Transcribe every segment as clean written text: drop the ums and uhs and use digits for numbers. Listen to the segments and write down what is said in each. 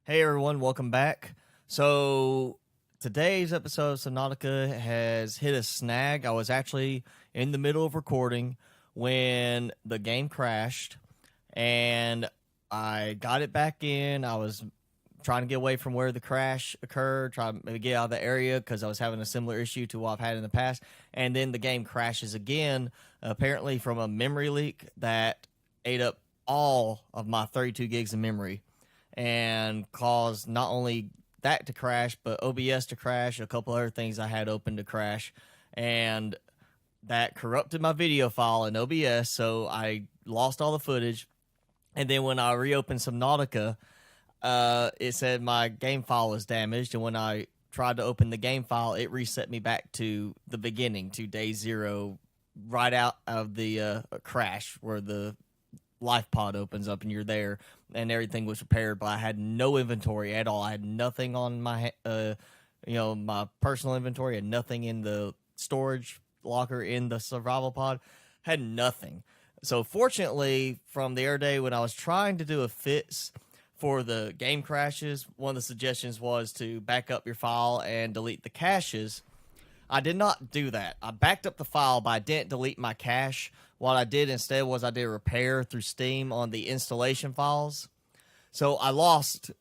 Hey everyone, welcome back. So today's episode of Subnautica has hit a snag. I was actually in the middle of recording when the game crashed, and I got it back in. I was trying to get away from where the crash occurred, trying to get out of the area because I was having a similar issue to what I've had in the past. And then the game crashes again, apparently from a memory leak that ate up all of my 32 gigs of memory and caused not only that to crash, but OBS to crash, a couple other things I had open to crash, and that corrupted my video file in OBS, so I lost all the footage. And then when I reopened Subnautica, it said my game file was damaged, and when I tried to open the game file, it reset me back to the beginning, to day zero, right out of the crash where the life pod opens up and you're there, and everything was repaired, but I had no inventory at all. I had nothing on my my personal inventory, had nothing in the storage locker in the survival pod, had nothing. So fortunately, from the other day when I was trying to do a fix for the game crashes, one of the suggestions was to back up your file and delete the caches. I did not do that. I backed up the file, but I didn't delete my cache. What I did instead was I did a repair through Steam on the installation files. So I lost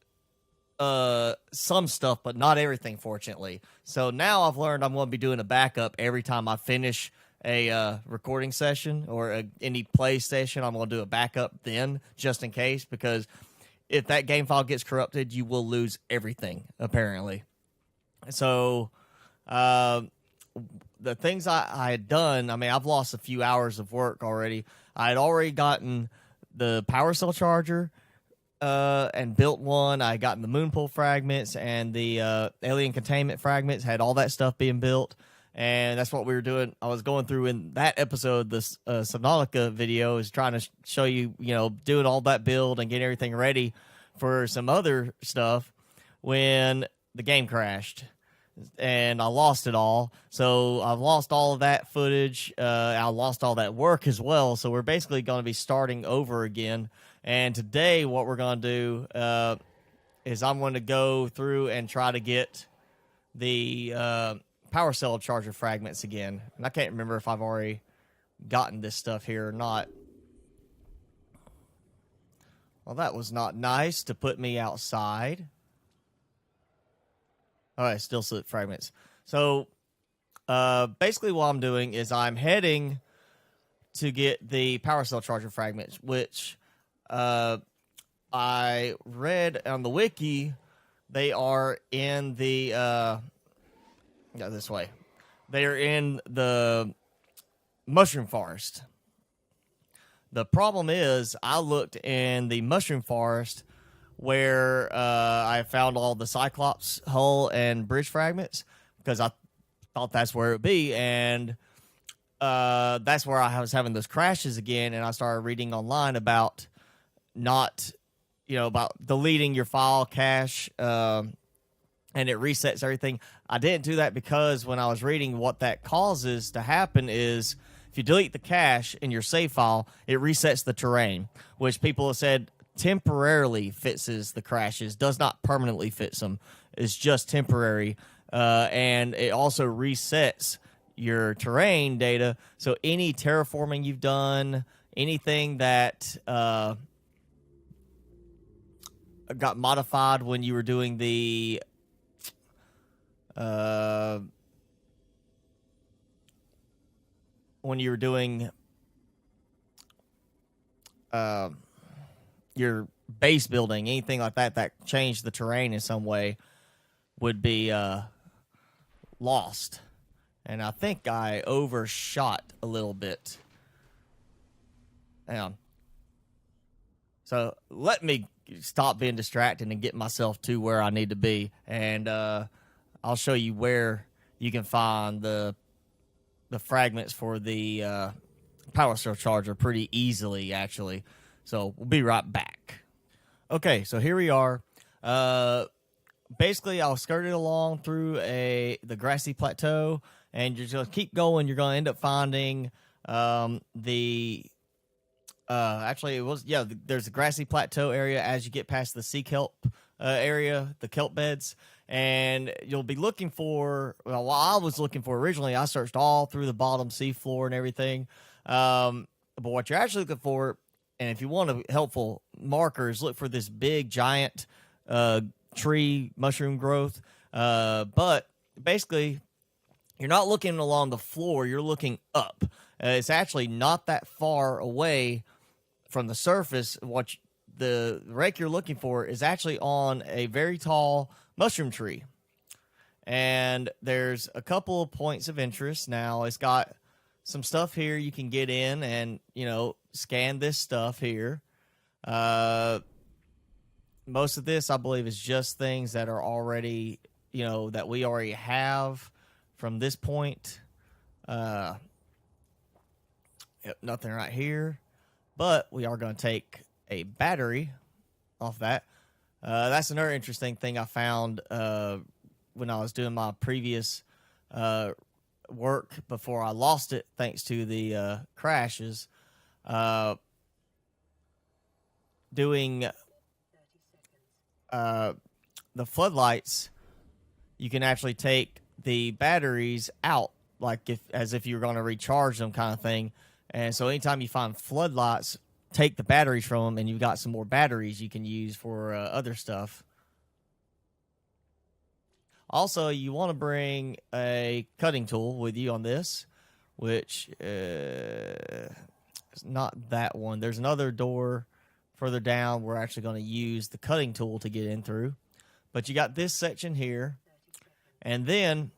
some stuff, but not everything, fortunately. So now I've learned I'm going to be doing a backup every time I finish a recording session or any play session. I'm going to do a backup then, just in case, because if that game file gets corrupted, you will lose everything, apparently. So the things I had done, I mean, I've lost a few hours of work already. I had already gotten the power cell charger and built one. I gotten the moonpool fragments and the alien containment fragments, had all that stuff being built. And that's what we were doing. I was going through in that episode, this Subnautica video, is trying to show you, doing all that build and getting everything ready for some other stuff when the game crashed. And I lost it all. So I've lost all of that footage. I lost all that work as well. So we're basically going to be starting over again. And today what we're going to do is I'm going to go through and try to get the power cell charger fragments again. And I can't remember if I've already gotten this stuff here or not. Well, that was not nice to put me outside. All right, still slip fragments. So basically what I'm doing is I'm heading to get the power cell charger fragments, which I read on the wiki. They are in the this way. They are in the mushroom forest. The problem is I looked in the mushroom forest where I found all the Cyclops hull and bridge fragments, because I thought that's where it would be, and that's where I was having those crashes again, and I started reading online about about deleting your file cache, and it resets everything. I didn't do that because when I was reading what that causes to happen is if you delete the cache in your save file, it resets the terrain, which people have said temporarily fixes the crashes, does not permanently fix them. It's just temporary. And it also resets your terrain data. So any terraforming you've done, anything that got modified when you were doing the your base building, anything like that changed the terrain in some way, would be lost. And I think I overshot a little bit. Hang on. So let me stop being distracted and get myself to where I need to be, and I'll show you where you can find the fragments for the power cell charger pretty easily, actually. So we'll be right back. Okay, so here we are. Basically, I'll skirt it along through the grassy plateau, and you're just keep going. You're going to end up finding actually, there's a grassy plateau area as you get past the sea kelp area, the kelp beds, and you'll be looking for. Well, what I was looking for originally, I searched all through the bottom seafloor and everything. But what you're actually looking for, and if you want a helpful markers, look for this big giant tree mushroom growth. But basically, you're not looking along the floor, you're looking up. It's actually not that far away from the surface. The wreck you're looking for is actually on a very tall mushroom tree. And there's a couple of points of interest. Now, it's got some stuff here you can get in and, scan this stuff here. Most of this, I believe, is just things that are already, that we already have from this point. Yep, nothing right here. But we are going to take a battery off that. That's another interesting thing I found when I was doing my previous work before I lost it thanks to the crashes. Doing the floodlights, you can actually take the batteries out, like as if you were going to recharge them, kind of thing. And so anytime you find floodlights, take the batteries from them, and you've got some more batteries you can use for other stuff. Also, you want to bring a cutting tool with you on this, which is not that one. There's another door further down. We're actually going to use the cutting tool to get in through. But you got this section here, and then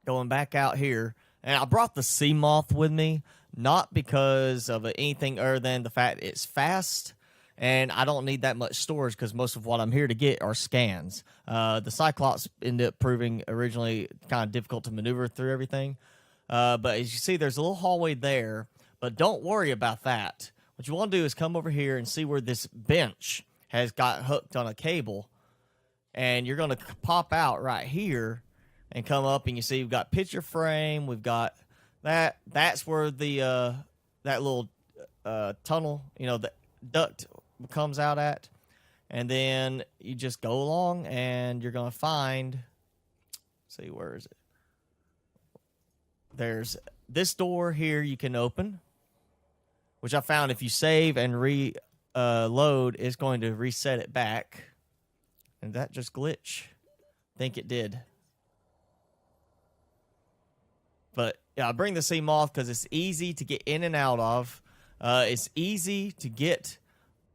going back out here, and I brought the sea moth with me, not because of anything other than the fact it's fast, and I don't need that much storage because most of what I'm here to get are scans. The Cyclops ended up proving originally kind of difficult to maneuver through everything. But as you see, there's a little hallway there, but don't worry about that. What you want to do is come over here and see where this bench has got hooked on a cable, and you're going to pop out right here and come up, and you see we've got picture frame, we've got that. That's where the that little tunnel, the duct comes out at, and then you just go along, and you're going to find. See, where is it? There's this door here you can open, which I found if you save and reload, it's going to reset it back. And that just glitch. I think it did. But yeah, I bring the sea moth because it's easy to get in and out of. It's easy to get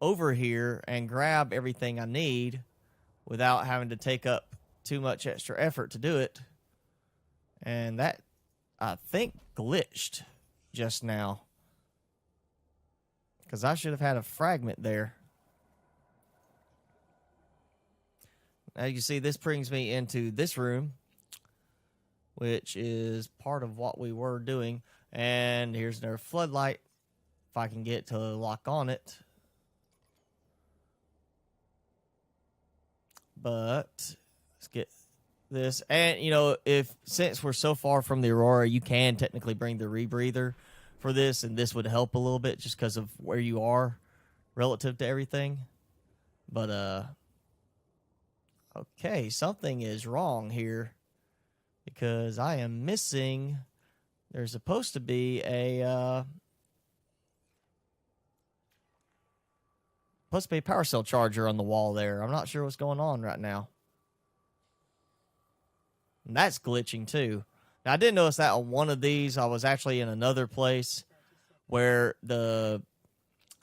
over here and grab everything I need without having to take up too much extra effort to do it. And that, I think, glitched just now. Because I should have had a fragment there. Now you see this brings me into this room, which is part of what we were doing. And here's another floodlight, if I can get to lock on it. But let's get this. And, since we're so far from the Aurora, you can technically bring the rebreather for this, and this would help a little bit just because of where you are relative to everything. But, okay, something is wrong here because I am missing. There's supposed to be a power cell charger on the wall there. I'm not sure what's going on right now. And that's glitching too. Now, I did notice that on one of these, I was actually in another place where I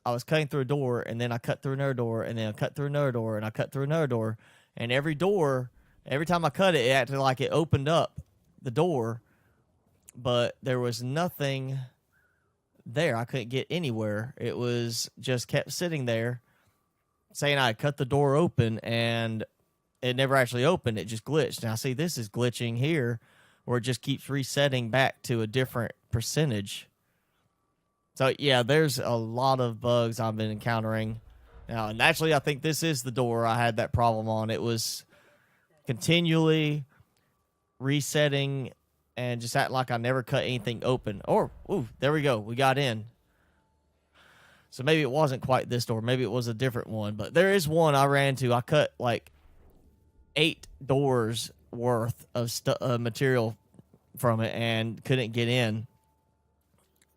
was cutting through a door, and then I cut through another door, and then I cut through another door, and I cut through another door. And every door, every time I cut it, it acted like it opened up the door, but there was nothing there. I couldn't get anywhere. It was just kept sitting there saying I cut the door open, and it never actually opened. It just glitched. Now, see, this is glitching here, where it just keeps resetting back to a different percentage. So, yeah, there's a lot of bugs I've been encountering. Now, and actually, I think this is the door I had that problem on. It was continually resetting and just acting like I never cut anything open. Ooh, there we go. We got in. So maybe it wasn't quite this door. Maybe it was a different one. But there is one I ran to. I cut like 8 doors worth of material from it and couldn't get in.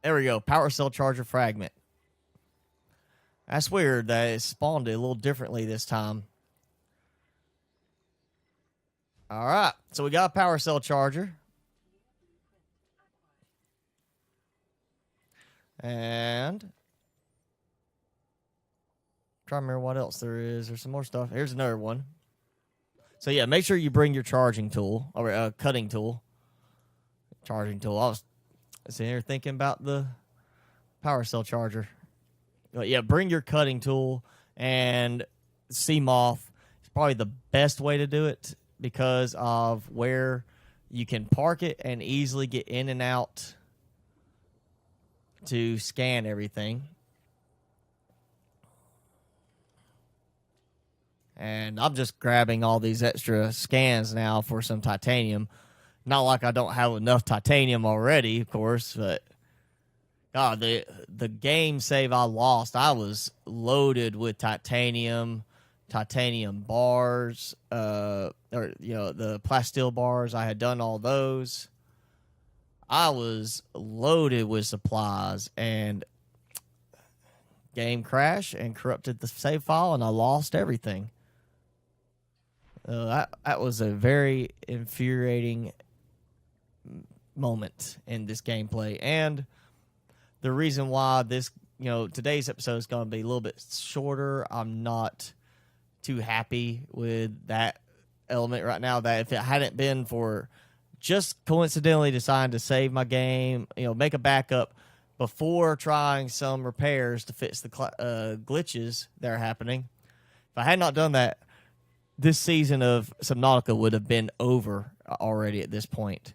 There we go. Power cell charger fragment. That's weird that it spawned it a little differently this time. All right. So we got a power cell charger. And try to remember what else there is. There's some more stuff. Here's another one. So yeah, make sure you bring your charging tool or cutting tool. Charging tool. I was sitting here thinking about the power cell charger. But yeah, bring your cutting tool, and sea moth is probably the best way to do it because of where you can park it and easily get in and out to scan everything. And I'm just grabbing all these extra scans now for some titanium. Not like I don't have enough titanium already, of course, but God, the game save I lost, I was loaded with titanium bars, the plasteel bars. I had done all those. I was loaded with supplies, and game crashed and corrupted the save file, and I lost everything. That was a very infuriating moment in this gameplay, and the reason why this, today's episode is going to be a little bit shorter. I'm not too happy with that element right now. That if it hadn't been for just coincidentally deciding to save my game, make a backup before trying some repairs to fix the glitches that are happening. If I had not done that, this season of Subnautica would have been over already at this point.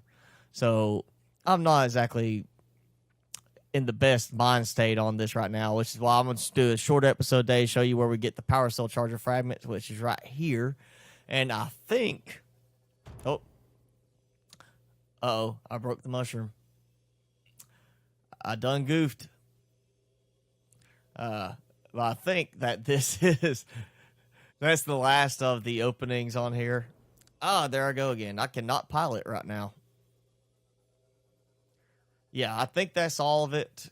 So I'm not exactly in the best mind state on this right now, which is why I'm going to do a short episode today, show you where we get the power cell charger fragments, which is right here. And I think... I broke the mushroom. I done goofed. But I think that this is... That's the last of the openings on here. There I go again. I cannot pilot right now. Yeah, I think that's all of it.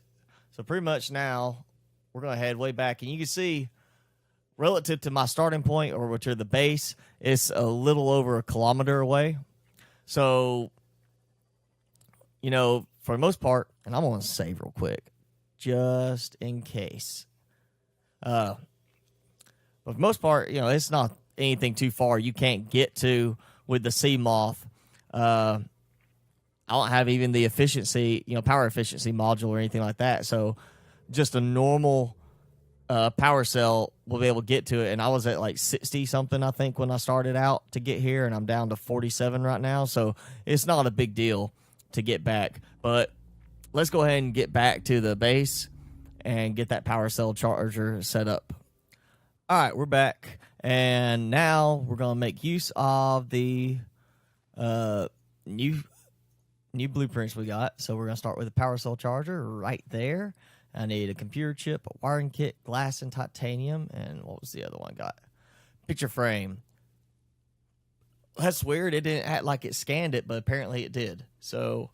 So pretty much now, we're going to head way back. And you can see, relative to my starting point, or to the base, it's a little over 1 kilometer away. So, for the most part, and I'm going to save real quick, just in case. But for the most part, it's not anything too far you can't get to with the sea moth. I don't have even the efficiency, power efficiency module or anything like that. So just a normal power cell will be able to get to it. And I was at like 60 something, I think, when I started out to get here, and I'm down to 47 right now. So it's not a big deal to get back. But let's go ahead and get back to the base and get that power cell charger set up. All right, we're back. And now we're going to make use of the new blueprints we got. So we're going to start with the power cell charger right there. I need a computer chip, a wiring kit, glass and titanium, and what was the other one I got? Picture frame. That's weird. It didn't act like it scanned it, but apparently it did. So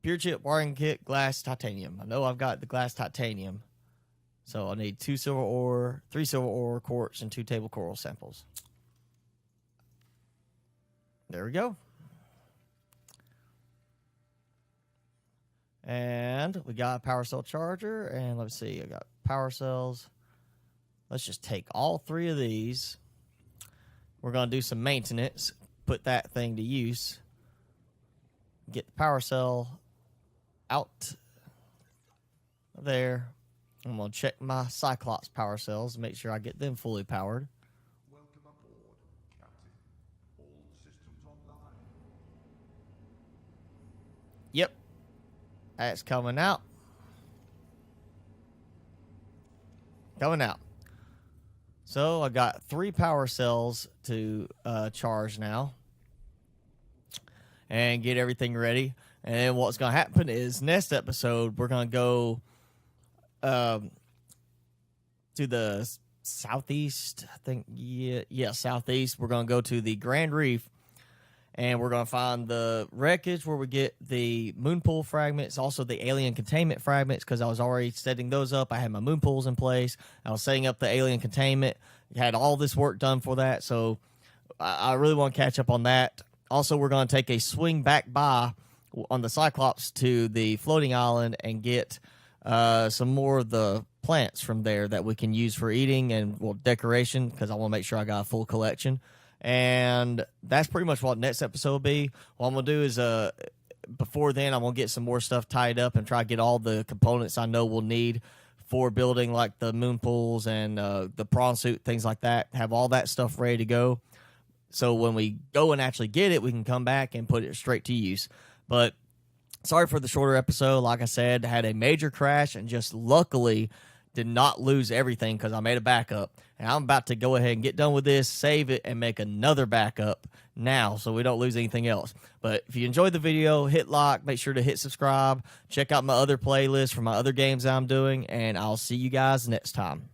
computer chip, wiring kit, glass, titanium. I know I've got the glass titanium. So I need 2 silver ore, 3 silver ore quartz, and 2 table coral samples. There we go. And we got a power cell charger, and let's see, I got power cells. Let's just take all 3 of these. We're going to do some maintenance, put that thing to use, get the power cell out there. I'm going to check my Cyclops power cells, make sure I get them fully powered. Welcome aboard, Captain. All systems online. Yep. That's coming out. Coming out. So I got 3 power cells to charge now and get everything ready. And then what's going to happen is next episode we're going to go to the southeast. I think, yeah, southeast. We're going to go to the Grand Reef, and we're going to find the wreckage where we get the moon pool fragments, also the alien containment fragments, because I was already setting those up. I had my moon pools in place. I was setting up the alien containment. Had all this work done for that, so I really want to catch up on that. Also, we're going to take a swing back by on the Cyclops to the floating island and get some more of the plants from there that we can use for eating and decoration, because I want to make sure I got a full collection. And that's pretty much what next episode will be. What I'm going to do is before then, I'm going to get some more stuff tied up and try to get all the components I know we'll need for building, like the moon pools and the prawn suit, things like that. Have all that stuff ready to go. So when we go and actually get it, we can come back and put it straight to use. But sorry for the shorter episode. Like I said, had a major crash and just luckily did not lose everything because I made a backup. And I'm about to go ahead and get done with this, save it, and make another backup now so we don't lose anything else. But if you enjoyed the video, hit like, make sure to hit subscribe, check out my other playlist for my other games I'm doing, and I'll see you guys next time.